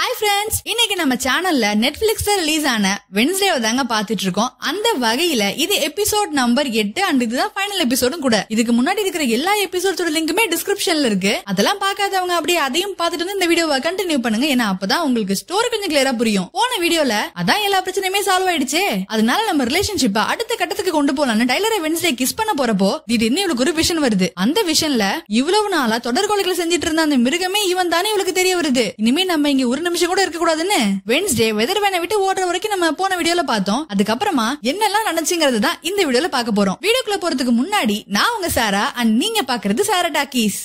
Hi friends, இன்னைக்கு நம்ம சேனல்ல நெட்ஃபிளிக்ஸ்ல ரிலீஸ் ஆன வெட்னஸ்டே தாங்க பாத்துட்டு இருக்கோம். அந்த வகையில இது எபிசோட் நம்பர் 8 அண்ட் இதுதான் ஃபைனல் எபிசோடும் கூட. இதுக்கு முன்னாடி இருக்கிற எல்லா எபிசோட்ஸோட லிங்க்குமே டிஸ்கிரிப்ஷன்ல இருக்கு. அதெல்லாம் பார்க்காதவங்க அப்படியே அதையும் பார்த்துட்டு வந்து இந்த வீடியோவை கண்டினியூ பண்ணுங்க. ஏன்னா அப்பதான் உங்களுக்கு ஸ்டோரி கொஞ்சம் கிளியரா புரியும். போன வீடியோல அதான் எல்லா பிரச்சனையுமே சால்வ் ஆயிடுச்சு. அதனால நம்ம ரிலேஷன்ஷிப்பை அடுத்த கட்டத்துக்கு கொண்டு போலான்னு டைலரை வெட்னஸ்டே கிஸ் பண்ண போறப்போ திடீர்னு இவளுக்கு ஒரு விஷன் வருது. அந்த விஷன்ல இவ்வளவு நாளா தொடர் கொலைகளை செஞ்சுட்டு இருந்த அந்த மிருகமே இவன் தானே இவளுக்கு தெரிய வருது. இனிமே நம்ம இங்க ஒரு நிமிஷம் கூட இருக்க கூடாதுன்னு வெட்னஸ்டே வெதர் வேனை விட்டு ஓடுற வரைக்கும் நம்ம போன வீடியோல பார்த்தோம். அதுக்கப்புறமா என்னெல்லாம் நடந்துச்சுங்கிறது தான் இந்த வீடியோல பார்க்க போறோம். வீடியோக்குள்ள போறதுக்கு முன்னாடி நான் உங்க சாரா அண்ட் நீங்க பாக்குறது சாரா டாக்கீஸ்.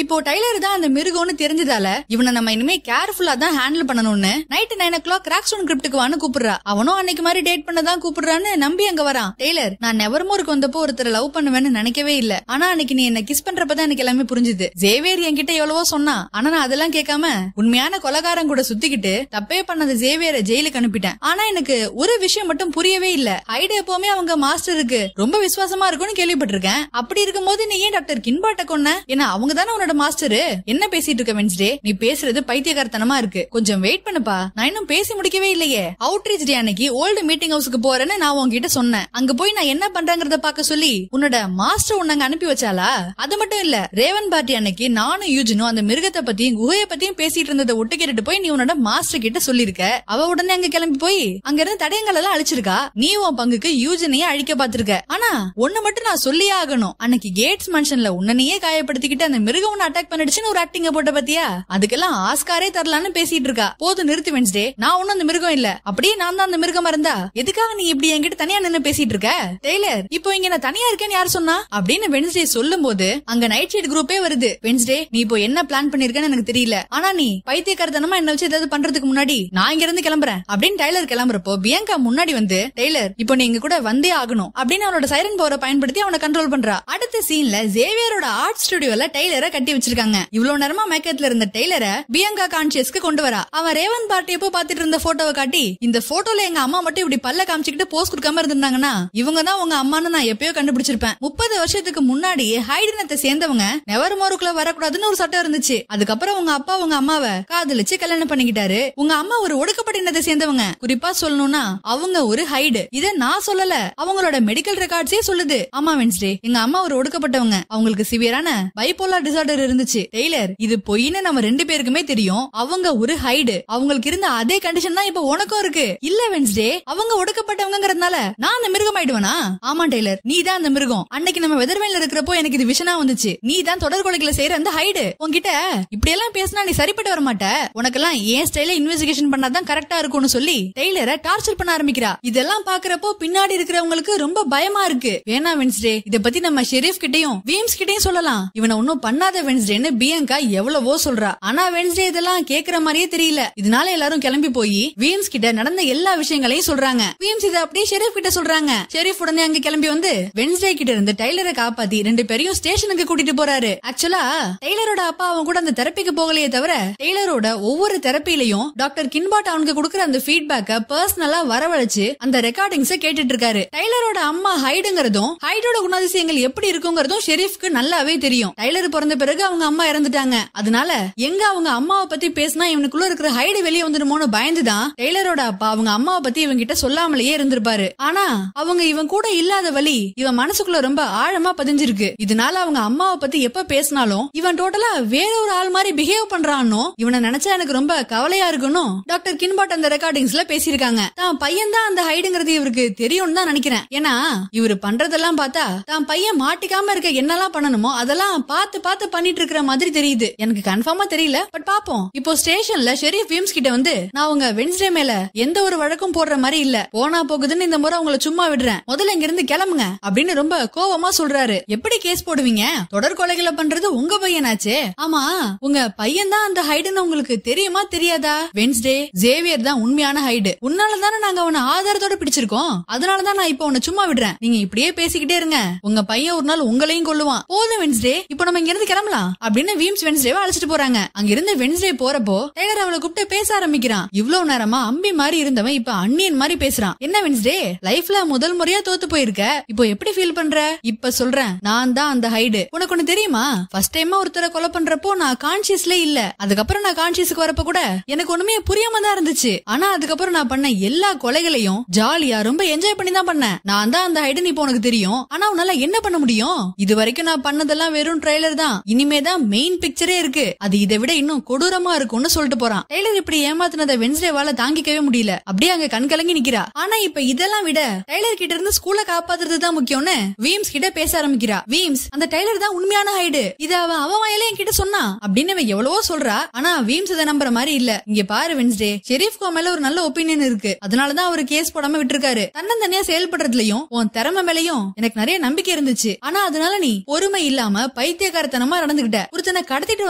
இப்போ டைலர் தான் அந்த மிருகம்னு தெரிஞ்சதால இவனை நம்ம இனிமே கேர்ஃபுல்லா தான் ஹேண்டில் பண்ணணும்னு நைட் 9 o'clock கிராக்ஸ்டோன் கிரிப்டுக்கு வான்னு கூப்பிடுறா. அவனும் அன்னைக்கு மாதிரி டேட் பண்ணதான் கூப்பிடுறான்னு நம்பி அங்க வரான். டெய்லர், நான் நெவர்மோருக்கு வந்தப்போ ஒருத்தரை லவ் பண்ணுவேன்னு நினைக்கவே இல்ல. ஆனா அன்னைக்கு நீ என்ன கிஸ் பண்றப்பதான் எனக்கு எல்லாமே புரிஞ்சுது. ஜேவியர் என்கிட்ட எவ்வளவோ சொன்னா, ஆனா நான் அதெல்லாம் கேட்காம உண்மையான கொலகாரன் கூட சுத்திக்கிட்டு தப்பே பண்ணத ஜேவியரை ஜெயிலுக்கு அனுப்பிட்டேன். ஆனா எனக்கு ஒரு விஷயம் மட்டும் புரியவே இல்ல. ஹைடு எப்பவுமே அவங்க மாஸ்டருக்கு ரொம்ப விசுவாசமா இருக்கும்னு கேள்விப்பட்டிருக்கேன். அப்படி இருக்கும்போது நீ ஏன் டாக்டர் கின்பாட்ட கொன்ன? ஏன்னா அவங்க தானே மாஸ்டர். என்ன பேசிட்டு இருக்க வெட்னஸ்டே? நீ பேசுறது பைத்தியக்காரத்தனமா இருக்கு. கொஞ்சம் வெயிட் பண்ணுப்பா, நான் இன்னும் பேசி முடிக்கவே இல்லையே. அவுட்ரீச் டே அன்னைக்கு ஓல்டு மீட்டிங் ஹவுஸ்க்கு போறேன்னு நான் உன்கிட்ட சொன்னேன். அங்க போய் நான் என்ன பண்றேங்கறத பாக்க சொல்லி உன்னோட மாஸ்டர் உன்னை அனுப்பி வச்சாலா? அது மட்டும் இல்ல, ரேவன் பார்ட்டி அன்னைக்கு நானும் யூஜினும் அந்த மிருகத்தை பத்தியும் குகையை பத்தியும் பேசிட்டு இருந்ததை ஒட்டு கேட்டுட்டு போய் நீ உன்னோட மாஸ்டர் கிட்ட சொல்லிருக்க. அவ உடனே அங்க கிளம்பி போய் அங்க இருந்து தடயங்கள் எல்லாம் அழிச்சிருக்கா. நீ உன் பங்குக்கு யூஜினையே அழிக்க பாத்திருக்க. ஆனா ஒண்ணு மட்டும் நான் சொல்லியே ஆகணும். அன்னைக்கு கேட்ஸ் மனுஷன்ல உன்னையே காயப்படுத்திக்கிட்டு அந்த மிருகம் அட்டாக் பண்ணிடுச்சுன்னு ஒரு ஆக்டிங்க போட்ட பத்தியா? அதுக்கெல்லாம் ஆஸ்காரே தரலான்னு பேசிட்டு இருக்கா. போது நிறுத்து வெட்னஸ்டே. நான் ஒன்னும் அந்த மிருகம் இல்ல. அப்படியே நான் தான் அந்த மிருகமா இருந்தா எதுக்காக நீ இப்படி என்கிட்ட தனியா நின்னு பேசிட்டு இருக்க? டெய்லர், இப்போ இங்க நான் தனியா இருக்கேன்னு யார் சொன்னா அப்படின்னு வெட்னஸ்டே சொல்லும் போது அங்க நைட் ஷைட் குரூப்பே வருது. வெட்னஸ்டே, நீ இப்போ என்ன பிளான் பண்ணிருக்கன்னு எனக்கு தெரியல. ஆனா நீ பைத்தியக்காரத்தனமா என்ன வச்சு ஏதாவது பண்றதுக்கு முன்னாடி நான் இங்க இருந்து கிளம்புறேன் அப்படின்னு டைலர் கிளம்புறப்போ பியங்கா முன்னாடி வந்து, டெய்லர் இப்போ நீ இங்க கூட வந்தே ஆகணும் அப்படின்னு அவனோட சைரன் பவரை பயன்படுத்தி அவனை கண்ட்ரோல் பண்றா. அடுத்த சீன்ல ஜேவியரோட ஆர்ட் ஸ்டுடியோல டைலரை கட்டி வச்சிருக்காங்க. இவ்வளவு நேரமா மேக்கத்துல இருந்த டெய்லரை பியங்கா கான்சியஸ்க்கு கொண்டு வரா. அவன் ரேவன் பார்ட்டியப்போ பாத்துட்டு இருந்த போட்டோவை காட்டி, இந்த போட்டோல எங்க அம்மா மட்டும் இப்படி பல்ல காமிச்சுக்கிட்டு போஸ் கொடுக்காம இருந்தாங்கன்னா இவங்க தான் உங்க அம்மான்னு நான் எப்பயோ கண்டுபிடிச்சிருப்பேன். 30 வருஷத்துக்கு முன்னாடி ஹைடினத்தை சேர்ந்தவங்க நெவர்மோருக்குள்ள வரக்கூடாதுன்னு ஒரு சட்டம் இருந்துச்சு. அதுக்கப்புறம் உங்க அப்பா உங்க அம்மாவை காதலிச்சு கல்யாணம் பண்ணிக்கிட்டாரு. உங்க அம்மா ஒரு ஒடுக்கப்பட்ட இனத்தை சேர்ந்தவங்க. குறிப்பா சொல்லணும்னா அவங்க ஒரு ஹைடு. இத நான் சொல்லல, அவங்களோட மெடிக்கல் ரெக்கார்ட்ஸே சொல்லுது. ஆமா வெட்னஸ்டே, எங்க அம்மா ஒரு ஒடுக்கப்பட்டவங்க. அவங்களுக்கு சிவியரான பைபோலார் டிசார்டர் இருந்துச்சு. டெய்லர், இது பொய்ன்னு நம்ம 2 பேருக்குமே தெரியும். அவங்க ஒரு ஹைடு. அவங்களுக்கு இருந்த அதே கண்டிஷன் தான் இப்ப உனக்கும் இருக்கு. இல்ல வெட்னஸ்டே, அவங்க ஒடுக்கப்பட்டவங்கிறதுனால நான் அந்த மிருகம் ஆயிடுவேனா? ஆமா டெய்லர், நீ தான் அந்த மிருகம். அன்னைக்கு நம்ம வெதர்வேன்ல இருக்கிறப்போ எனக்கு இது விஷனா வந்துச்சு. நீ தான் தொடர் கொலைகளை செய்யற அந்த ஹைடு. உன்கிட்ட இப்படி எல்லாம் பேசினா நீ சரிப்பட்டு வர மாட்ட. உனக்கெல்லாம் ஏன் ஸ்டைல இன்வெஸ்டிகேஷன் பண்ணாதான் கரெக்டா இருக்கும்னு சொல்லி டெய்லரை டார்ச்சர் பண்ண ஆரம்பிக்கிறா. இதெல்லாம் பாக்குறப்போ பின்னாடி இருக்கிறவங்களுக்கு ரொம்ப பயமா இருக்கு. வேணா வெட்னஸ்டே, இத பத்தி நம்ம ஷெரீஃப் கிட்டையும் வீம்ஸ் கிட்டையும் சொல்லலாம். இவனை ஒன்னும் பண்ணாத வெட்னஸ்டேன்னு பியங்கா எவ்வளவோ சொல்றா. ஆனா வெட்னஸ்டே இதெல்லாம் கேக்குற மாதிரியே தெரியல. இதனால எல்லாரும் கிளம்பி போய் வீம்ஸ் கிட்ட நடந்த எல்லா விஷயங்களையும் சொல்றாங்க. வீம்ஸ் இத அப்படியே ஷெரீஃப் கிட்ட சொல்றாங்க. ஷெரீஃப் உடனே அங்க கிளம்பி வந்து வெட்னஸ்டே கிட்ட இருந்து டைலரை காப்பாத்தி 2 பேரையும் ஸ்டேஷனுக்கு கூட்டிட்டு போறாரு. ஆக்சுவலா டைலரோட அப்பா அவன் கூட அந்த தெரப்பிக்கு போகலையே தவிர டெய்லரோட ஒவ்வொரு தெரப்பிலையும் டாக்டர் கின்பாட் அவனுக்கு கொடுக்கற அந்த ஃபீட்பேக்க பர்சனலா வரவழைச்சு அந்த ரெக்கார்டிங்ஸ கேட்டுட்டு இருக்காரு. டைலரோட அம்மா ஹைடுங்கிறதும் ஹைடோட குணாதிசயங்கள் எப்படி இருக்குங்கிறதும் ஷெரீஃப்க்கு நல்லாவே தெரியும். டைலர் பிறந்த பிறகு அவங்க அம்மா இறந்துட்டாங்க. அதனால எங்க அவங்க அம்மாவை பத்தி பேசினா இவனுக்குள்ள இருக்கிற ஹைடு வெளியே வந்துடுமோன்னு பயந்துதான் டெய்லரோட அப்பா அவங்க அம்மாவை பத்தி இவன் கிட்ட சொல்லாமலேயே இருந்திருப்பாரு. ஆனா அவங்க இவன் கூட இல்லாத வழி இவன் மனசுக்குள்ள ரொம்ப ஆழமா பதிஞ்சிருக்கு. இதனால அவங்க அம்மாவை பத்தி எப்ப பேசினாலும் இவன் டோட்டலா வேற ஒரு ஆள் மாதிரி பிஹேவ் பண்றானோ இவனை நினைச்சா எனக்கு ரொம்ப கவலையா இருக்கணும். டாக்டர் கின்பாட் அந்த ரெக்கார்டிங்ஸ்ல பேசியிருக்காங்க. தான் பையன் தான் அந்த ஹைடுங்கிறது இவருக்கு தெரியும்னு தான் நினைக்கிறேன். ஏன்னா இவரு பண்றதெல்லாம் பார்த்தா தான் பையன் மாட்டிக்காம இருக்க என்னெல்லாம் பண்ணணுமோ அதெல்லாம் பார்த்து பார்த்து பண்ணிட்டு இருக்கிற மாதிரி தெரியுது. எனக்கு கன்ஃபார்மா தெரியல, பட் பாப்போம். இப்போ ஸ்டேஷன்ல ஷெரீஃப் வீம்ஸ் கிட்ட வந்து, நான் உங்க வெட்னஸ்டே மேல எந்த ஒரு வழக்கும் போடுற மாதிரி இல்ல, போனா போகுதுன்னு இந்த முறை உங்களை சும்மா விடுறேன், முதல்ல இங்க இருந்து கிளம்புங்க அப்படின்னு ரொம்ப கோவமா சொல்றாரு. எப்படி கேஸ் போடுவீங்க? தொடர் கொலைகளை பண்றது உங்க பையனாச்சே. ஆமா, உங்க பையன் தான் அந்த ஹைடுன்னு உங்களுக்கு தெரியுமா தெரியாதா? வெட்னஸ்டே, ஜேவியர் தான் உண்மையான ஹைடு. உன்னாலதானே நாங்க அவனை ஆதாரத்தோட பிடிச்சிருக்கோம். அதனாலதான் நான் இப்ப உன்னை சும்மா விடுறேன். நீங்க இப்படியே பேசிக்கிட்டே இருங்க. உங்க பையன் ஒரு நாள் உங்களையும் கொல்லுவான். போதும் வெட்னஸ்டே, இப்போ நம்ம இங்க இருந்து கிளம்பலாம். போலாம் அப்படின்னு வீம்ஸ் வென்ஸ்டேவை அழைச்சிட்டு போறாங்க. அங்க இருந்து வென்ஸ்டே போறப்போ டைலர் அவளை கூப்பிட்டு பேச ஆரம்பிக்கிறான். இவ்வளவு நேரமா அம்பி மாதிரி இருந்தவன் இப்ப அண்ணியன் மாதிரி பேசுறான். என்ன வென்ஸ்டே, லைஃப்ல முதல் முறையா தோத்து போயிருக்க, இப்போ எப்படி ஃபீல் பண்ற? இப்ப சொல்றேன், நான் தான் அந்த ஹைடு. உனக்கு ஒண்ணு தெரியுமா, ஃபர்ஸ்ட் டைமா ஒருத்தரை கொலை பண்றப்போ நான் கான்சியஸ்ல இல்ல. அதுக்கப்புறம் நான் கான்சியஸ்க்கு வரப்ப கூட எனக்கு ஒண்ணுமே புரியாம தான் இருந்துச்சு. ஆனா அதுக்கப்புறம் நான் பண்ண எல்லா கொலைகளையும் ஜாலியா ரொம்ப என்ஜாய் பண்ணி தான் பண்ணேன். நான் தான் அந்த ஹைடுன்னு இப்போ உனக்கு தெரியும். ஆனா உன்னால என்ன பண்ண முடியும்? இது வரைக்கும் நான் பண்ணதெல்லாம் வெறும் ட்ரைலர் தான். இனிமே தான் மெயின் பிக்சரே இருக்கு. அது இதை விட இன்னும் கொடூரமா இருக்கும்னு சொல்லிட்டு போறான். டெய்லர் இப்படி ஏமாத்தினதை வென்ஸ்டேவால தாங்கிக்கவே முடியல. அப்படியே அங்க கண் கலங்கி நிக்கிறா. ஆனா இப்ப இதெல்லாம் விட டைலர் கிட்ட இருந்து ஸ்கூலை காப்பாத்துறது தான் முக்கியம்னு வீம்ஸ் கிட்ட பேச ஆரம்பிக்கிறா. வீம்ஸ், அந்த டைலர் தான் உண்மையான ஹைடு, இத அவன் வாயிலே என்கிட்ட சொன்னா அப்படின்னு எவ்வளவோ சொல்றா. ஆனா வீம்ஸ் இதை நம்புற மாதிரி இல்ல. இங்க பாரு வென்ஸ்டே, ஷெரீஃப்க்கு மேல ஒரு நல்ல ஒப்பீனியன் இருக்கு. அதனாலதான் அவரு கேஸ் போடாம விட்டுருக்காரு. தன்னந்தனியா செயல்படுறதுலயும் உன் திறமை மேலையும் எனக்கு நிறைய நம்பிக்கை இருந்துச்சு. ஆனா அதனால நீ பொறுமை இல்லாம பைத்தியக்காரத்தனமா நடந்துகிட்ட. ஒருத்தனை கடத்திட்டு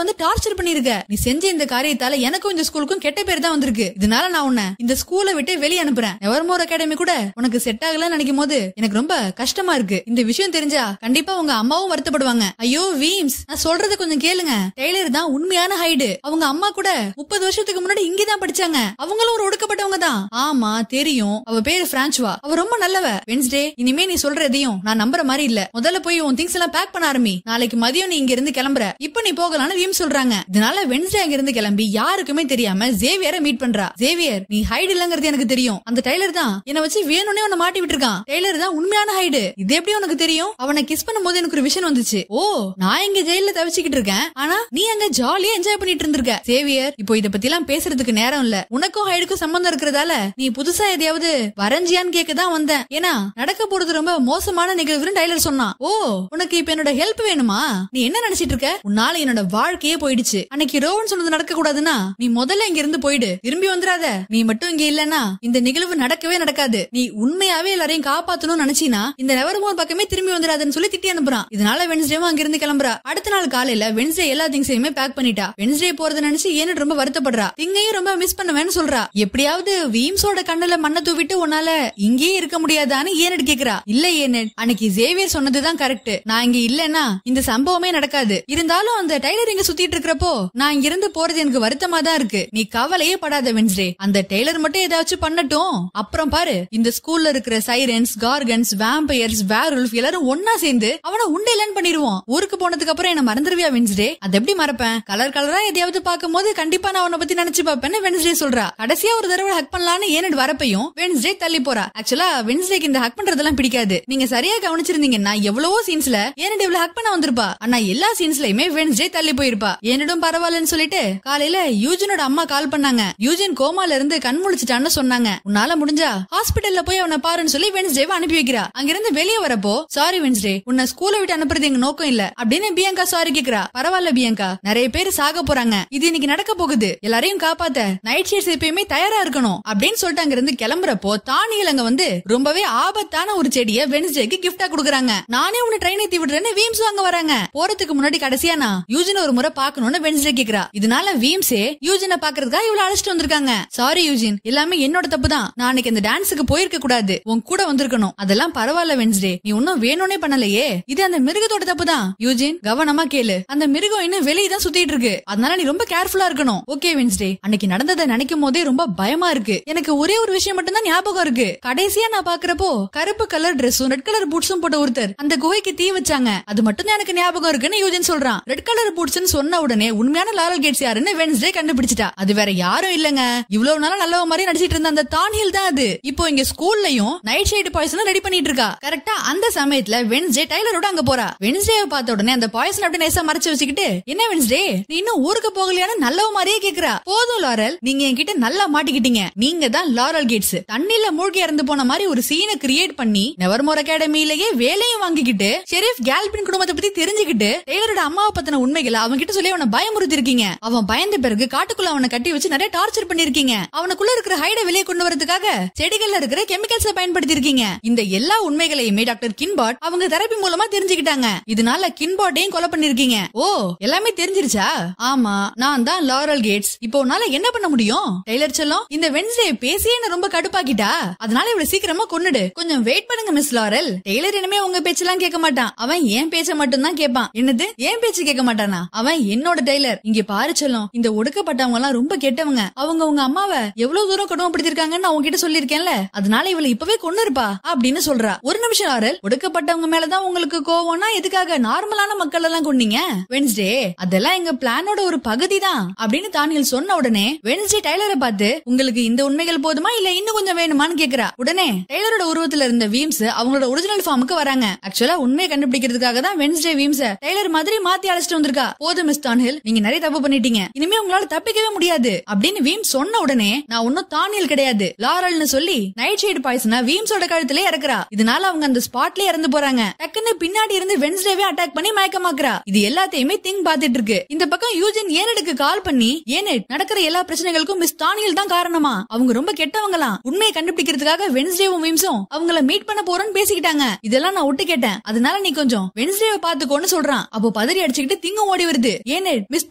வந்து டார்ச்சர் பண்ணிருக்க. நீ செஞ்ச இந்த காரியத்தால எனக்கும் இந்த ஸ்கூலுக்கும் கெட்ட பேர் தான் வந்திருக்கு. இதனால நான் உன்னை இந்த ஸ்கூலை விட்டு வெளியே அனுப்புறேன். நெவர்மோர் அகாடமி கூட உனக்கு செட் ஆகலன்னு நினைக்கும் போது எனக்கு ரொம்ப கஷ்டமா இருக்கு. இந்த விஷயம் தெரிஞ்சா கண்டிப்பா உங்க அம்மாவும் வருத்தப்படுவாங்க. ஐயோ வீம்ஸ், நான் சொல்றது கொஞ்சம் கேளுங்க. டெய்லர் தான் உண்மையான ஹைடு. அவங்க அம்மா கூட 30 வருஷத்துக்கு முன்னாடி இங்கதான் படிச்சாங்க. அவங்களும் ஒரு ஒடுக்கப்பட்டவங்க தான். ஆமா தெரியும். அவ பேரு பிரான்சுவா. அவ ரொம்ப நல்லவ. வென்ஸ்டே, இனிமே நீ சொல்ற எதையும் நான் நம்புற மாதிரி இல்ல. முதல்ல போய் உன் திங்ஸ் எல்லாம் பேக் பண்ண ஆரம்பி. நாளைக்கு மதியம் நீ இங்க இருந்து கிளம்புற. இப்ப நீ போகலான்னு வீம் சொல்றாங்க. இதனால வென்ஸ்டே அங்க இருந்து கிளம்பி யாருக்குமே தெரியாம ஜேவியரை மீட் பண்றா. ஜேவியர், நீ ஹைடு இல்லங்கிறது எனக்கு தெரியும். அந்த டெய்லர் தான் என்ன வச்சு வேணும்னே உன்னை மாட்டி விட்டுருக்கான். டெய்லர் தான் உண்மையான ஹைடு. இது எப்படி உனக்கு தெரியும்? அவனை கிஸ் பண்ணும்போது எனக்கு ஒரு விஷயம் வந்துச்சு. ஓ, நான் இங்க ஜெயில தவிச்சுக்கிட்டு இருக்கேன். ஆனா நீ அங்க ஜாலியா என்ஜாய் பண்ணிட்டு இருந்திருக்க. சேவியர், இப்போ இத பத்தி எல்லாம் பேசுறதுக்கு நேரம் இல்ல. உனக்கும் ஹைடுக்கும் சம்பந்தம் இருக்கிறதால நீ புதுசா எதையாவது வரைஞ்சியான்னு கேட்கதான் வந்தேன். ஏன்னா நடக்க போறது ரொம்ப மோசமான நிகழ்வுன்னு டைலர் சொன்னான். ஓ, உனக்கு இப்ப என்னோட ஹெல்ப் வேணுமா? நீ என்ன நினைச்சிட்டு இருக்க? உன்னால என்னோட வாழ்க்கையே போயிடுச்சு. அன்னைக்கு ரோவன் சொன்னது நடக்க கூடாதுன்னா நீ முதல்ல இங்க இருந்து போயிடு. திரும்பி வந்துடாத. நீ மட்டும் இங்க இல்லன்னா இந்த நிகழ்வு நடக்கவே நடக்காது. நீ உண்மையாவே எல்லாரையும் காப்பாத்தணும்னு நினைச்சீனா இந்த நெவர்மோர் பக்கமே திரும்பி வந்துடாதுன்னு சொல்லி திட்டி அனுப்புறான். இதனால வென்ஸ்டேவும் அங்க இருந்து கிளம்புறா. அடுத்த நாள் காலையில வென்ஸ்டே எல்லா திங்ஸையுமே பேக் பண்ணிட்டா. வென்ஸ்டே போறத நினைச்சு ஏன்னு ரொம்ப வருத்தப்படுறா. திங்கையும் ரொம்ப மிஸ் பண்ணுவேன்னு சொல்றா. எப்படியாவது வீம்ஸோட கண்ணுல மண்ணை தூவிட்டு உன்னால இங்கே இருக்க முடியாதான்னு ஏனட் கேக்குறா. இல்ல ஏனட், அன்னைக்கு ஜேவியர் சொன்னதுதான் கரெக்ட். நான் இங்க இல்லன்னா இந்த சம்பவமே நடக்காது. இருந்தாலும் அந்த டைலர் இங்க சுத்திட்டு இருக்கிறப்போ நான் இங்க இருந்து போறது எனக்கு வருத்தமா தான் இருக்கு. நீ கவலையே படாத வென்ஸ்டே. அந்த டெய்லர் மட்டும் ஏதாச்சும் பண்ணட்டும். அப்புறம் பாரு, இந்த ஸ்கூல்ல இருக்கிற சைரன்ஸ், கார்கன்ஸ், வேம்பயர்ஸ், வேர்வுல்ஃப் எல்லாரும் ஒன்னா சேர்ந்து அவனை உண்டேலன்னு பண்ணிடுவோம். ஊருக்கு போனதுக்கு அப்புறம் என்ன மறந்துருவியா வென்ஸ்டே? அது எப்படி மறப்பேன்? கலர் கலரா எதையாவது பார்க்கும் போது கண்டிப்பா நான் அவனை பத்தி நினைச்சு பாப்பேன்னு வென்ஸ்டே சொல்றா. கடைசியா ஒரு தடவை ஹக் பண்ணலான்னு ஏனட் வரப்பையும் வென்ஸ்டே தள்ளி போறா. ஆக்சுவலா வென்ஸ்டேக்கு இந்த ஹக் பண்றதெல்லாம் பிடிக்காது. நீங்க சரியா கவனிச்சிருந்தீங்கன்னா எவ்வளவோ சீன்ஸ்ல ஏனட் இவ்வளவு ஹக் பண்ண வந்திருப்பா. ஆனா எல்லா சீன்ஸ்லயுமே வென்ஸ்டே தள்ளி போயிருப்பா. ஏனடும் பரவாயில்லன்னு சொல்லிட்டு காலையில யூஜினோட அம்மா கால் பண்ணாங்க. யூஜின் கோமால இருந்து கண் முழிச்சிட்டான்னு சொன்னாங்க. உன்னால முடிஞ்சா ஹாஸ்பிட்டல்ல போய் அவனை பாருன்னு சொல்லி வென்ஸ்டேவை அனுப்பி வைக்கிறா. அங்கிருந்து வெளியே வரப்போ, சாரி வென்ஸ்டே, உன்னை ஸ்கூலை விட்டு அனுப்புறது எங்க நோக்கம் இல்ல அப்படின்னு பியங்கா சாரி கேக்குறா. பரவாயில்ல பியங்கா, நிறைய பேர் சாக போறாங்க. இது இன்னைக்கு நடக்க போகுது. எல்லாரையும் காப்பாத்த நைட் ஷீட்ஸ் எப்பயுமே தயாரா இருக்கணும் அப்படின்னு சொல்லிட்டு அங்க இருந்து கிளம்புறப்போ தானியல் அங்க வந்து ரொம்பவே ஆபத்தான ஒரு செடியை வென்ஸ்டேக்கு கிஃப்டா குடுக்குறாங்க. நானே உன்னை ட்ரெயின் ஏத்தி விடுறேன்னு வீம்ஸும் அங்க வராங்க. போறதுக்கு முன்னாடி கடைசியா நான் யூஜின் ஒரு முறை பாக்கணும்னு வென்ஸ்டே கேக்குறா. இதனால வீம்ஸே யூஜினை பாக்குறதுக்காக இவ்வளவு அழைச்சிட்டு வந்திருக்காங்க. சாரி யூஜின், எல்லாமே என்னோட தப்பு தான். நான் அன்னைக்கு அந்த டான்ஸுக்கு போயிருக்க கூடாது, உன் கூட வந்திருக்கணும். அதெல்லாம் பரவாயில்ல வென்ஸ்டே, நீ ஒன்னும் வேணும்னே பண்ணலையே. இது அந்த மிருகத்தோட தப்பு தான். யூஜின், கவனமா கேளு. அந்த மிருகம் இன்னும் வெளியே தான் சுத்திட்டு இருக்கு. அதனால நீ ரொம்ப கேர்ஃபுல்லா இருக்கணும். ஓகே வென்ஸ்டே, அன்னைக்கு நடந்ததை நினைக்கும் போதே ரொம்ப பயமா இருக்கு. எனக்கு ஒரே ஒரு விஷயம் மட்டும் தான் ஞாபகம் இருக்கு. கடைசியா நான் பாக்குறப்போ கருப்பு கலர் டிரெஸும் ரெட் கலர் பூட்ஸும் போட்ட ஒருத்தர் அந்த குகைக்கு தீ வச்சாங்க. அது மட்டும் தான் எனக்கு ஞாபகம் இருக்குன்னு யூஜின் சொல்றான். ரெட் கலர் பூட்ஸ்னு சொன்ன உடனே உண்மையான லாரல் கேட்ஸ் யாருன்னு வென்ஸ்டே கண்டுபிடிச்சிட்டா. அது வேற யாரும் இல்லங்க, இவ்வளவு நாளா நல்லவ மாதிரி நடிச்சிட்டு இருந்த அந்த தானியல் தான் அது. இப்போ இங்க ஸ்கூல்லயும் நைட் ஷேட் பாய்சன் ரெடி பண்ணிட்டு இருக்கா. கரெக்டா அந்த சமயத்துல வென்ஸ்டே டைலரோட அங்க போறா. வென்ஸ்டேவை பார்த்த உடனே அந்த பாய்சன் அப்படியே நைசா மறைச்சு வச்சுக்கிட்டு, என்ன வென்ஸ்டே நீ இன்னும் ஊருக்கு போகலையான்னு நல்லவ மாதிரியே கேக்குறா. போதும் லாரல், நீங்க என்கிட்ட நல்லா மாட்டிக்கிட்டீங்க. நீங்க தான் லாரல் கேட்ஸ். தண்ணில மூழ்கி இறந்து போன மாதிரி ஒரு சீனை கிரியேட் பண்ணி நெவர்மோர் அகாடமியிலேயே வேலையும் வாங்கிக்கிட்டு ஷெரீஃப் கேல்பின் குடும்பத்தை பத்தி தெரிஞ்சுக்கிட்டு டெய்லரோட அம்மாவை பத்தின உண்மைகளை அவங்க கிட்ட சொல்லி அவனை பயமுறுத்தி இருக்கீங்க. அவன் பயந்த பிறகு காட்டுக்குள்ள அவனை கட்டி வச்சு நிறைய டார்ச்சர் பண்ணிருக்கீங்க. அவனுக்குள்ள இருக்கிற ஹைட வெளியே கொண்டு வரதுக்காக செடிகள்ல இருக்கிற கெமிக்கல்ஸ் பயன்படுத்தி இருக்கீங்க. இந்த எல்லா உண்மைகளையுமே டாக்டர் கின்பாட் அவங்க தெரப்பி மூலமா தெரிஞ்சுக்கிட்டாங்க. இதனால கின்பாட்டையும் கொலை பண்ணிருக்கீங்க. ஓ, எல்லாமே தெரிஞ்சிருச்சா? ஆமா, நான் தான் லாரல் கேட்ஸ். இப்போ உன்னால என்ன பண்ண முடியும்? டெய்லர் செல்லம், இந்த வென்ஸ்டே பேசியே ரொம்ப கடுப்பாக்கிட்டா. அதனால இவ்வளவு சீக்கிரமா கொன்னுடு. கொஞ்சம் வெயிட் பண்ணுங்க மிஸ் லாரல். டெய்லர் இனிமே உங்க பேச்செல்லாம் கேட்க மாட்டான். அவன் ஏன் பேச்ச மட்டும் தான் கேட்பான். என்னது, ஏன் ஏன் பேச்சு கேட்க மாட்டானா? அவன் என்னோட டெய்லர். இங்க பாரு செல்லம், இந்த ஒடுக்கப்பட்டவங்க எல்லாம் ரொம்ப கெட்டவங்க. அவங்க உங்க அம்மாவை எவ்வளவு தூரம் கொடுமைப்படுத்திருக்காங்கன்னு அவங்க கிட்ட சொல்லிருக்கேன்ல, அதனால இவளை இப்பவே கொண்டு இருப்பா அப்படின்னு சொல்றா. ஒரு நிமிஷம் ஆரல், ஒடுக்கப்பட்டவங்க மேலதான் உங்களுக்கு கோவம்னா எதுக்காக நார்மலான மக்கள் எல்லாம் கொண்டீங்க? வென்ஸ்டே, அதெல்லாம் எங்க பிளானோட ஒரு பகுதி தான் அப்படின்னு தானியல் சொன்ன உடனே வென்ஸ்டே டெய்லரை பார்த்து, உங்களுக்கு இந்த உண்மைகள் போதுமா இல்ல இன்னும் கொஞ்சம் வேணுமான்னு கேக்குறா. உடனே டெய்லரோட உருவத்துல இருந்த வீம்ஸ் அவங்களோட ஒரிஜினல் ஃபார்முக்கு வராங்க. ஆக்சுவலா உண்மையை கண்டுபிடிக்கிறதுக்காக தான் வென்ஸ்டே வீம்ஸ் டெய்லர் மாதிரி மாத்தி அழைச்சிட்டு வந்திருக்கா. போதும் மிஸ் தானியல், நீங்க நிறைய தப்பு பண்ணிட்டீங்க, இனிமே உங்களால தப்பிக்கவே முடியாது அப்படின்னு வீம்ஸ் சொன்ன உடனே, நான் ஒன்னும் தானியல் கிடையாது லாரல்னு சொல்லி நைட் ஷேட் பாய்சனை வீம்ஸோட கழுத்திலே இறக்குறா. இதனால அவங்க அந்த ஸ்பாட்லயே இறந்து போறாங்க. டக்குன்னு பின்னாடி இருந்து வென்ஸ்டேவே அட்டாக் பண்ணி மயக்கமாக்குறா. இது எல்லாத்தையுமே திங் பாத்துட்டு இருக்கு. இந்த பக்கம் யூஜின் ஏனெடுக்கு கால் பண்ணி, ஏனெட் நடக்கிற எல்லா பிரச்சனைகளுக்கும் மிஸ் தானியல் தான் காரணமா, அவங்க ரொம்ப கெட்டவங்களாம், உண்மையை கண்டுபிடிக்கிறதுக்காக வென்ஸ்டேவும் வீம்ஸும் அவங்கள மீட் பண்ண போறோம்னு பேசிக்கிட்டாங்க. இதெல்லாம் நான் ஒட்டு கேட்டேன், அதனால நீ கொஞ்சம் வென்ஸ்டேவை பாத்துக்கோன்னு சொல்றான். அப்போ பதறி அடிச்சுக்கிட்டு திங்கும் ஓடி வருது. ஏனெட், மிஸ்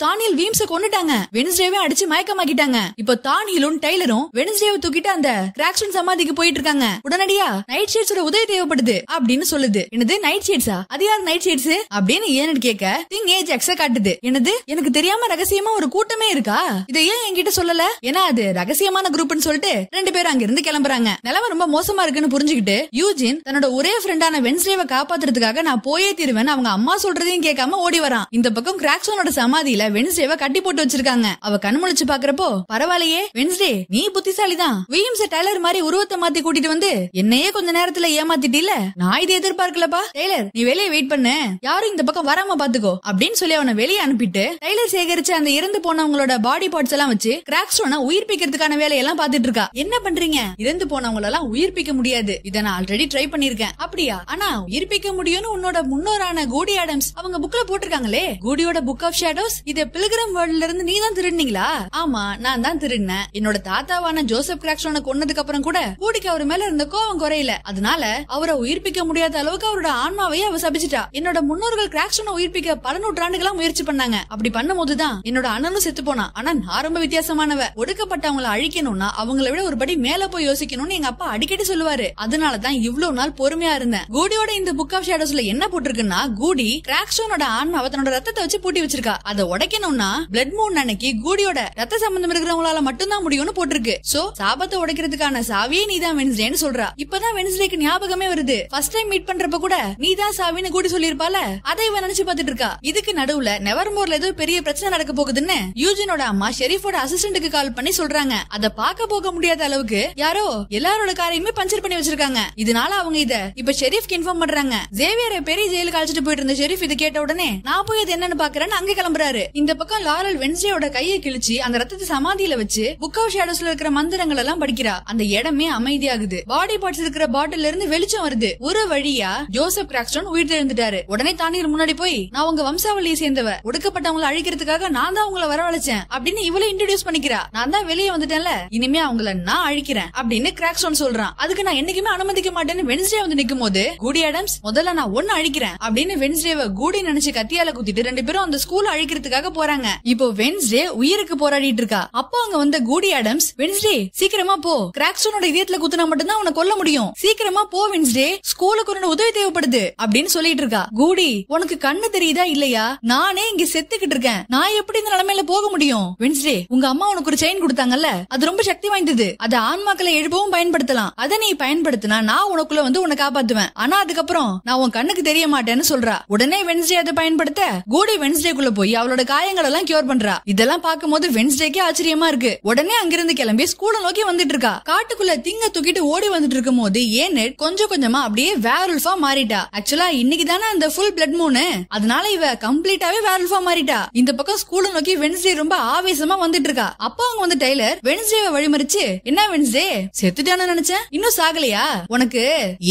தானியல் வீம்ஸ கொன்னுட்டாங்க, வென்ஸ்டேவே அடிச்சு மயக்கமாக்கிட்டாங்க. இப்போ தானியலும் டெய்லரும் வென்ஸ்டேவை தூக்கிட்டு அந்த கிராக்ஸ்டன் சமாதிக்கு போயிட்டு இருக்காங்க. உடனடியா நைட் ஷேட்ஸோட உதவி தேவைப்படுது அப்படின்னு சொல்லுது. என்னது நைட் ஷேட்ஸா? அது யார் நைட் ஷேட்ஸ் அப்படின்னு ஏனெட் கேட்க, திங் ஏஜாக்ஸ காட்டுது. என்னது, எனக்கு தெரியாம ரகசியமா ஒரு கூட்டமே இருக்கா? இதை ஏன் என்கிட்ட சொல்லல? ஏன்னா அது ரகசியமான குரூப்னு சொல்லிட்டு ரெண்டு பேரும் அங்க இருந்து கிளம்புறாங்க. நிலைமை ரொம்ப மோசமா இருக்குன்னு புரிஞ்சுக்கிட்டு யூஜின் தன்னோட ஒரே ஃப்ரெண்டான வென்ஸ்டேவை காப்பாத்துறதுக்காக நான் போயே தீருவேன் அவங்க அம்மா சொல்றதையும் கேட்காம ஓடி வரான். இந்த பக்கம் கிராக்ஸோனோட சமாதியில வென்ஸ்டேவை கட்டி போட்டு வச்சிருக்காங்க. அவ கண்முழிச்சு பாக்குறப்போ, பரவாயில்லையே வென்ஸ்டே, நீ புத்திசாலிதான், வீம்ஸ் டெய்லர் மாதிரி உருவத்தை மாத்தி கூட்டிட்டு வந்து என்னையே கொஞ்ச நேரத்துல ஏமாத்திட்டில, நான் இதை எதிர்பார்க்கலப்பா. டெய்லர், நீ வெளியே வெயிட் பண்ணு, யாரும் இந்த பக்கம் வராம பாத்துக்கோ அப்படின்னு சொல்லி அவனை வெளியே அனுப்பிட்டு டெய்லர் சேகரிச்ச அந்த இறந்து போனவங்களோட பாடி பார்ட்ஸ் எல்லாம் வச்சு கிராக்ஸ்டோனை உயிர்ப்பிக்கிறதுக்கான வேலையெல்லாம் பாத்துட்டு இருக்கா. என்ன பண்றீங்க? இறந்து போனவங்க எல்லாம் உயிர்ப்பிக்க முடியாது, இதை நான் ஆல்ரெடி ட்ரை பண்ணிருக்கேன். அப்படியா? ஆனா உயிர்ப்பிக்க முடியும்னு உன்னோட முன்னோரான கூடி ஆடம்ஸ் அவங்க புக்ல போட்டிருக்காங்களே, கூடியோட புக் ஆஃப் ஷேடோஸ், இத பில்கிரம் வேர்ல்ட்ல இருந்து நீ தான் திருடுனீங்களா? ஆமா, நான் தான் திருடினேன். என்னோட தாத்தாவான ஜோசப் கிராக்ஸ்டோனை கொன்னதுக்கு அப்புறம் கூட கூடிக்கு அவர் மேல இருந்த கோவம் குறையல, அதனால அவரை உயிர்ப்பிக்க முடியாத அளவுக்கு அவரோட ஆன்மாவையே அவ சபிச்சிட்டா. என்னோட முன்னோர்கள் கிராக்ஸ்டோனை உயிர்ப்பிக்க பல நூற்றாண்டுகளா முயற்சி பண்ணாங்க. அப்படி பண்ணும்போதுதான் என்னோட அண்ணனும் செத்து போனா. ஆனா நான் ரொம்ப வித்தியாசமானவ, ஒடுக்கப்பட்டவங்களை அழிக்கணும்னா அவங்களை விட ஒரு படி மேல போய் யோசிக்கணும்னு எங்க அப்பா அடிக்கடி சொல்லுவாரு. அதனாலதான் இவ்வளவு நாள் பொறுமையா இருந்தேன். கூடியோட இந்த புக் ஆஃப் ஷேடோஸ்ல என்ன போட்டிருக்குன்னா, கூடி கிராக்ஸ்டோனோட ஆன்மாவை தன்னோட ரத்தத்தை வச்சு பூட்டி வச்சிருக்கா. அதை உடைக்கணும்னா பிளட் மூன் அன்னைக்கு கூடியோட ரத்த சம்பந்தம் இருக்கிறவங்களால மட்டும்தான் முடியும்னு போட்டிருக்கு. சோ சாபத்தை உடைக்கிறதுக்கான சாவியே நீதான் வென்ஸ்டேன்னு சொல்றா. இப்பதான் வென்ஸ்டேக்கு ஞாபகமே வருது, ஃபர்ஸ்ட் டைம் மீட் பண்றப்ப கூட நீதான் சாவின்னு கூடி சொல்லிருப்பால, அதை இவன் நினைச்சு பாத்துட்டு இருக்கா. இதுக்கு நடுவுல நெவர்மோர்ல ஏதோ பெரிய பிரச்சனை நடக்க போகுதுன்னு யூஜினோட அம்மா ஷெரீஃபோட அசிஸ்டன்ட்டுக்கு கால் பண்ணி சொல்றாங்க. அத பாக்க போக முடியாத அளவுக்கு யாரோ எல்லாரோட காரையுமே பஞ்சர் பண்ணி வச்சிருக்காங்க. இதனால அவங்க இத இப்ப ஷெரீஃப்க்கு இன்ஃபார்ம் பண்றாங்க. ஜேவியரை பெரிய ஜெயிலுக்கு அழைச்சிட்டு போயிட்டு இருந்த ஷெரீஃப் இது கேட்ட உடனே, நான் போய் அது என்னன்னு பாக்குறேன்னு அங்க கிளம்புறாரு. இந்த பக்கம் லாரல் வென்ஸ்டேயோட கையை கிழிச்சு அந்த ரத்தத்தை சமாதியில வச்சு புக் ஆஃப் ஷேடோஸ்ல இருக்கிற மந்திரங்கள் எல்லாம் படிக்கிறா. அந்த இடமே அமைதியாகுது. பாடி பார்ட்ஸ் இருக்கிற பாட்டில் இருந்து வெளிச்சம் வருது. ஒரு வழியா ஜோசப் கிராக்ஸ்டன் உயிர் தெழுந்துட்டாரு. உடனே தானியல் முன்னாடி போய், நான் உங்க வம்சாவளியை சேர்ந்தவ, ஒடுக்கப்பட்டவங்களை அழிக்கிறதுக்காக நான் தான் உங்களை வரவழைச்சேன் அப்படின்னு இவளை இன்ட்ரோடியூஸ் பண்ணிக்கிறா. நான் தான் வெளியே வந்துட்டேன்ல, இனிமே அவங்கள நான் அழிக்கிறேன் அப்படின்னு கிராக்ஸ்டன் சொல்றான். அதுக்கு நான் என்னைக்குமே அனுமதிக்க மாட்டேன்னு வென்ஸ்டே வந்து நிக்கும் போது, கூடி ஆடம்ஸ் முதல்ல நான் ஒன்னு அழிக்கிறேன் அப்படின்னு வென்ஸ்டேவை கூடி நினைச்சு கத்தியால குத்திட்டு ரெண்டு பேரும் அந்த ஸ்கூல் அழிக்கிறதுக்காக போறாங்க. இப்போ வென்ஸ்டே உயிருக்கு போராடிட்டு இருக்கா. அப்போ அங்க வந்த கூடி ஆடம்ஸ், வென்ஸ்டே சீக்கிரமா போ, கிராக்ஸ்டனோட இதயத்துல குத்துனா மட்டும்தான் உன்னை கொல்ல முடியும், சீக்கிரமா போ வென்ஸ்டே, ஸ்கூலுக்கு ஒரு உதவி தேவைப்படுது அப்படின்னு சொல்லிட்டு இருக்கா. கூடி, உனக்கு கண்ணு தெரியுதா இல்லையா? நானே இங்க செத்துக்கிட்டு இருக்கேன், நான் எப்படி இந்த நிலைமையில போக முடியும்? வென்ஸ்டே, உங்க அம்மா உனக்கு ஒரு செயின் கொடுத்தாங்கல்ல, அது ரொம்ப சக்தி வாய்ந்தது, அதை ஆன்மாக்களை எழுப்பவும் பயன்படுத்தலாம், அதை நீ பயன்படுத்தினா நான் உனக்குள்ள வந்து உன்னை காப்பாத்துவேன், ஆனா அதுக்கப்புறம் நான் உன் கண்ணுக்கு தெரிய மாட்டேன்னு சொல்றா. உடனே வென்ஸ்டே அதை பயன்படுத்த கூடி வென்ஸ்டேக்குள்ள போய் அவளோட காயங்கள் எல்லாம் கியூர் பண்றா. இதெல்லாம் பார்க்கும்போது வென்ஸ்டேக்கே ஆச்சரியமா இருக்கு. உடனே அங்கிருந்து கிளம்பி ஸ்கூலை நோக்கி வந்துட்டு இருக்கா. காட்டுக்குள்ள திங்க தூக்கிட்டு ஓடி வந்துட்டு இருக்கும் போது ஏனெட் கொஞ்சம் கொஞ்சமா அப்படியே வேர்வல்ஃபா மாறிட்டா. ஆக்சுவலா இன்னைக்கு தானே அந்த ஃபுல் பிளட் மூன், அதனால இவ கம்ப்ளீட்டாவே வேர்வல்ஃபா மாறிட்டா. இந்த பக்கம் ஸ்கூலை நோக்கி வென்ஸ்டே ரொம்ப ஆவேசமா வந்துட்டு இருக்கா. அப்போ அவங்க வந்து டெய்லர் வென்ஸ்டேவை வழிமறிச்சு, என்ன வென்ஸ்டே செத்துட்டானு நினைச்சேன், இன்னும் சாகலையா, உனக்கு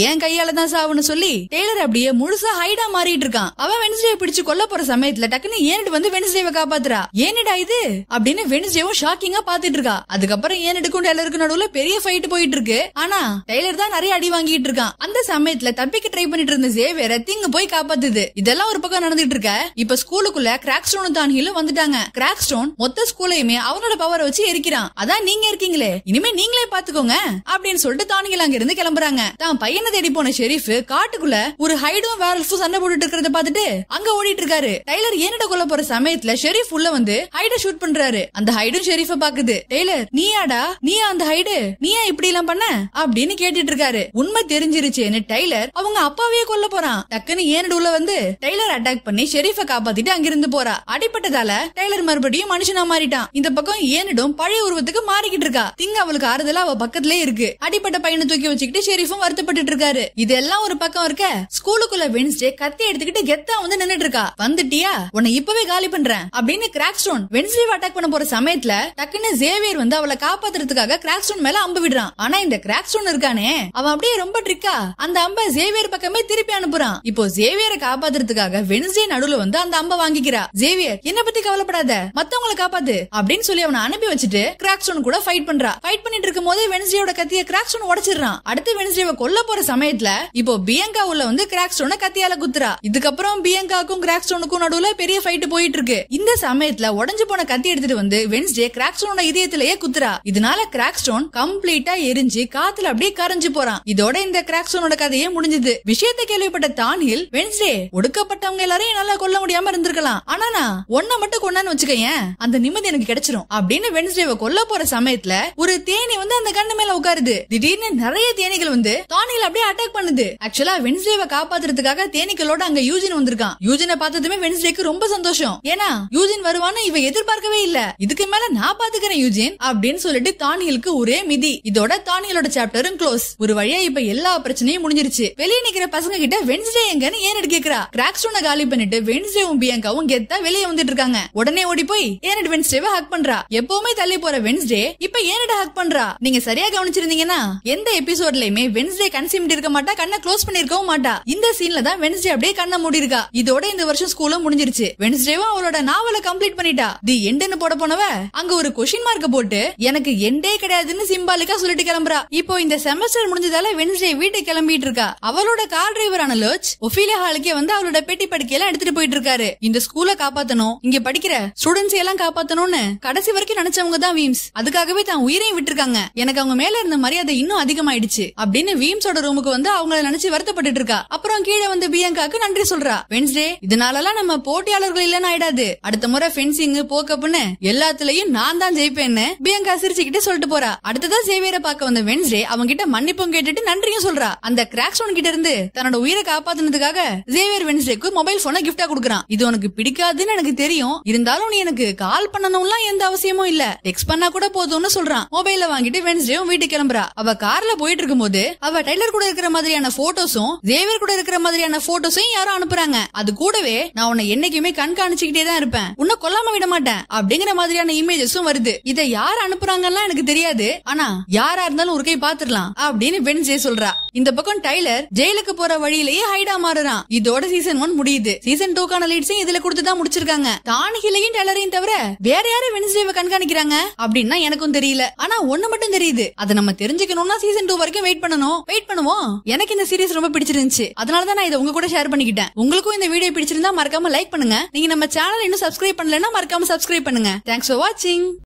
ஏன் கையால தான் சாவுன்னு சொல்லி டெய்லர் அப்படியே முழுசா ஹைடா மாறிட்டு இருக்கான். அவன் வென்ஸ்டேவை பிடிச்சு கொல்ல போற சமயத்துல டக்குன்னு ஏனெட் வந்து வென்ஸ்டேவை காப்பாத்துறா. ஏனடா இது அப்படின்னு வென்ஸ்டேவும் ஷாக்கிங்கா பாத்துட்டு இருக்கா. அதுக்கப்புறம் ஏனெடுக்கும் டெய்லருக்கு நடுவுல பெரிய ஃபைட் போயிட்டு இருக்கு. ஆனா டெய்லர் தான் நிறைய அடி வாங்கிட்டு இருக்கான். அந்த சமயத்துல தப்பிக்க ட்ரை பண்ணிட்டு இருந்த ஜேவியரை திங்கு போய் காப்பாத்துது. இதெல்லாம் ஒரு பக்கம் நடந்துட்டு இருக்க. இப்ப ஸ்கூலுக்குள்ள கிராக்ஸ்டோனும் தானியலும் வந்துட்டாங்க. கிராக்ஸ்டோன் மொத்த ஸ்கூலையுமே அவனோட பவரை வச்சு எரிக்கிறான். அதான் நீங்க இருக்கீங்களே, இனிமே நீங்களே பாத்துக்கோங்க அப்படின்னு சொல்லிட்டு தானியல் அங்க இருந்து கிளம்புறாங்க. தான் பையனை தேடி போன ஷெரீஃப் காட்டுக்குள்ள ஒரு ஹைடும் வேர்வல்ஃபும் சண்டை போட்டுட்டு இருக்கிறத பாத்துட்டு அங்க ஓடிட்டு இருக்காரு. டைலர் ஏனிட கொல்ல போற சமயத்துல ஷெரீஃப் உள்ள வந்து ஹைட ஷூட் பண்றாரு. அந்த ஹைடும் ஷெரீஃப பாக்குது. டெய்லர், நீயாடா, நீயா அந்த ஹைடு, நீயா இப்படி எல்லாம் பண்ண அப்படின்னு கேட்டுட்டு இருக்காரு. உண்மை தெரிஞ்சிருச்சுன்னு டைலர் அவங்க அப்பாவையே கொல்ல போறான். டக்குன்னு ஏனிட உள்ள வந்து டைலர் அட்டாக் பண்ணி ஷெரீஃப காப்பாத்திட்டு அங்கிருந்து போறா. அடிப்பட்டதால டைலர் மறுபடியும் மனுஷனா மாறிட்டான். இந்த பக்கம் ஏனிடும் பழைய உருவத்துக்கு மாறிக்கிட்டு இருக்கா. திங்க அவளுக்கு ஆறுதலா அவ பக்கத்திலே இருக்கு. அடிப்பட்ட பையனை தூக்கி வச்சுக்கிட்டு ஷெரீஃபும் வருத்தப்பட்டு இருக்காரு. இதெல்லாம் ஒரு பக்கம் இருக்க, ஸ்கூலுக்குள்ள வென்ஸ்டே கத்தி எடுத்துக்கிட்டு கெத்தா வந்து நின்னுட்டு இருக்கா. வந்துட்டியா, உன்னை இப்பவே காலி பண்றேன் அப்படின்னு கிராக்ஸ்டோன் வென்ஸ்டே அட்டாக் பண்ண போற சமயத்துல டக்குன்னு ஜேவியர் வந்து அவளை காப்பாத்துறதுக்காக கிராக்ஸ்டோன் மேல அம்பு விடுறான். ஆனா இந்த கிராக்ஸ்டோன் இருக்கானே, அவன் அப்படியே ரொம்ப ட்ரிக்கா அந்த அம்பை ஜேவியர் பக்கமே திருப்பி அனுப்புறான். இப்போ ஜேவியரை காப்பாத்துறதுக்காக வென்ஸ்டே நடுவுல வந்து அந்த அம்பை வாங்கிக்கிறா. ஜேவியர், என்ன பத்தி கவலைப்படாத, மத்தவங்களை காப்பாத்து அப்படின்னு சொல்லி அவனை அனுப்பி வச்சுட்டு கிராக்ஸ்டோன் கூட ஃபைட் பண்றா. ஃபைட் பண்ணிட்டு இருக்கும் போதே வென்ஸ்டேயோட கத்திய கிராக்ஸ்டோன் உடைச்சிடுறான். அடுத்து வென்ஸ்டேவை கொல்ல போற சமயத்துல இப்போ பியங்கா உள்ள வந்து கிராக்ஸ்டோனை கத்தியால குத்துறா. இதுக்கப்புறம் பியங்காக்கும் கிராக்ஸ்டோனுக்கும் நடுவுல பெரிய ஃபைட் போயிட்டு இருக்கு. இந்த சமயத்துல உடைஞ்சு போன கத்தி எடுத்துட்டு வந்து வென்ஸ்டே கிராக்ஸ்டோனோட இதயத்திலேயே குத்துறா. இதனால கிராக்ஸ்டோன் கம்ப்ளீட்டா எரிஞ்சு காத்துல அப்படியே கரைஞ்சு போறான். இதோட இந்த கிராக்ஸ்டோனோட கதையே முடிஞ்சது. விஷயத்தை கேள்விப்பட்ட தான்ஹில், வென்ஸ்டே, ஒடுக்கப்பட்டவங்க எல்லாரையும் என்னால கொல்ல முடியாம இருந்திருக்கலாம், ஆனா நான் ஒன்ன மட்டும் கொண்டான்னு வச்சுக்கேன், அந்த நிம்மதி எனக்கு கிடைச்சிரும் அப்படின்னு வென்ஸ்டேவை கொல்ல போற சமயத்துல ஒரு தேனி வந்து அந்த கண்ணு மேல உட்காருது. திடீர்னு நிறைய தேனிகள் வந்து தான்ஹில் அப்படியே அட்டாக் பண்ணுது. ஆக்சுவலா வென்ஸ்டேவை காப்பாத்துறதுக்காக தேனீக்களோட அங்க யூஜின் வந்திருக்கான். யூஜினை பார்த்ததுமே வென்ஸ்டேக்கு ரொம்ப சந்தோஷம். ஏன்னா யூஜின் வருவான்னு இவ எதிர்பார்க்கவே இல்ல. இதுக்கு மேல நான் பாத்துக்கிறேன் யூஜின் அப்படின்னு சொல்லிட்டு தான்ஹிலுக்கு ஒரே மிதி. இதோட தான்ஹிலோட சாப்டரும் க்ளோஸ். ஒரு வழியா இப்ப எல்லா பிரச்சனையும் முடிஞ்சிருச்சு. வெளியே நிக்கிற பசங்க கிட்ட வென்ஸ்டே எங்கன்னு ஏன் கேக்குறா. கிராக்ஸ்டோனை காலி பண்ணிட்டு வென்ஸ்டேவும் பியங்காவும் கெத்தா வெளியே வந்துட்டு இருக்காங்க. உடனே ஓடி போய் ஏனட் வென்ஸ்டேவை ஹக் பண்றா. எப்பவுமே தள்ளி போற வென்ஸ்டே இப்ப ஏனட ஹக் பண்றா. நீங்க சரியா கவனிச்சிருந்தீங்கன்னா எந்த எபிசோட்லயுமே வென்ஸ்டே கண் சிமிட்டி இருக்க மாட்டா, கண்ணை க்ளோஸ் பண்ணிருக்கவும் மாட்டா. இந்த சீன்ல தான் வென்ஸ்டே அப்படியே கண்ணை மூடி இருக்கா. இதோட இந்த வருஷம் ஸ்கூலும் முடிஞ்சிருச்சு. வென்ஸ்டேவும் அவளோட நாவலை கம்ப்ளீட் பண்ணிட்டா. தி எண்ட்னு போட போனவ அங்க ஒரு கொஸ்டின் மார்க்க போட்டு எனக்கு எண்டே கிடையாதுன்னு சிம்பாலிக்கா சொல்லிட்டு கிளம்புறா. இப்போ இந்த செமஸ்டர் முடிஞ்சதால வென்ஸ்டே வீட்டுக்கு கிளம்பிட்டு இருக்கா. அவளோட கார் டிரைவரான லர்ச் ஒஃபீலியா ஹாலுக்கே வந்து அவளோட பெட்டி படுக்கையெல்லாம் எடுத்துட்டு போயிட்டு இருக்காரு. இந்த ஸ்கூலை காப்பாத்தணும், இங்க படிக்கிற ஸ்டூடெண்ட்ஸ் எல்லாம் காப்பாத்தணும்னு கடைசி வரைக்கும் நினைச்சவங்க தான் வீம்ஸ். அதுக்காகவே தான் உயிரையும் விட்டுருக்காங்க. எனக்கு அவங்க மேல இருந்த மரியாதை இன்னும் அதிகமாயிடுச்சு அப்படின்னு வீம்ஸோட ரூமுக்கு வந்து அவங்கள நினைச்சு வருத்தப்பட்டு இருக்கா. அப்புறம் கீழே வந்து பியங்காக்கு நன்றி சொல்றா. வென்ஸ்டே, இதனாலலாம் நம்ம போட்டியாளர்கள் இல்லன்னு ஆயிடாது. அடுத்த முறை ஃபென்சிங், போக்கப்னு எல்லாத்துலயும் நான் தான் ஜெயிப்பேன்னு பியங்கா சிரிச்சுக்கிட்டே சொல்லிட்டு போறா. அடுத்ததா ஜேவியரை பார்க்க வந்த வென்ஸ்டே அவங்க கிட்ட மன்னிப்பும் கேட்டுட்டு நன்றியும் சொல்றா. அந்த கிராக்ஸ்டோன் கிட்ட இருந்து தன்னோட உயிரை காப்பாத்தினதுக்காக ஜேவியர் வென்ஸ்டேக்கு மொபைல் போனை கிஃப்டா கொடுக்கறான். இது உனக்கு பிடிக்காதுன்னு எனக்கு தெரியும், இருந்தாலும் நீ எனக்கு கால் பண்ணணும்லாம் எந்த அவசியமும் இல்ல, டெக்ஸ்ட் பண்ணா கூட போதும்னு சொல்றான். மொபைல வாங்கிட்டு வென்ஸ்டேவும் வீட்டுக்கு கிளம்புறா. அவ கார்ல போயிட்டு இருக்கும்போது அவ டைலர் கூட இருக்கிற மாதிரியான போட்டோஸும் ஜேவியர் கூட இருக்கிற மாதிரியான போட்டோஸும் யாரும் அனுப்புறாங்க. அது கூடவே நான் உன்னை என்னைக்குமே கண்காணிச்சுக்கிட்டே தான் இருப்பேன், உன்னை கொல்லாம விட மாட்டேன் அப்படிங்கிற மாதிரியான இமேஜஸும் வருது. இதை யார் அனுப்புறாங்கன்னா எனக்கு தெரியாது, ஆனா யாரா இருந்தாலும் ஒரு கை பாத்துடலாம் அப்படின்னு வென்ஸ்டே சொல்றா. இந்த பக்கம் டைலர் ஜெயிலுக்கு போற வழியிலேயே ஹைடா மாறுறான். இதோட சீசன் 1 முடியுது. சீசன் 2க்கான லீட்ஸையும் இதுல கொடுத்துதான் முடிச்சிருக்காங்க. தான்ஹிலையும் டைலரையும் தவிர வேற யாரும் வென்ஸ்டேவை கண்காணிக்கிறாங்க அப்படின்னா எனக்கும் தெரியல. ஆனா ஒண்ணு மட்டும் தெரியுது, அதை நம்ம தெரிஞ்சுக்கணும்னா சீசன் 2 வரைக்கும் வெயிட் பண்ணுவோம். எனக்கு இந்த சீரிஸ் ரொம்ப பிடிச்சிருந்துச்சு, அதனாலதான் நான் இதை உங்க கூட ஷேர் பண்ணிக்கிட்டேன். உங்களுக்கும் இந்த வீடியோ பிடிச்சிருந்தா மறக்காம லைக் பண்ணுங்க. நீங்க நம்ம சேனல் இன்னும் சப்ஸ்கிரைப் பண்ணலன்னா மறக்காம சப்ஸ்கிரைப் பண்ணுங்க. தேங்க்ஸ் ஃபார் வாட்சிங்.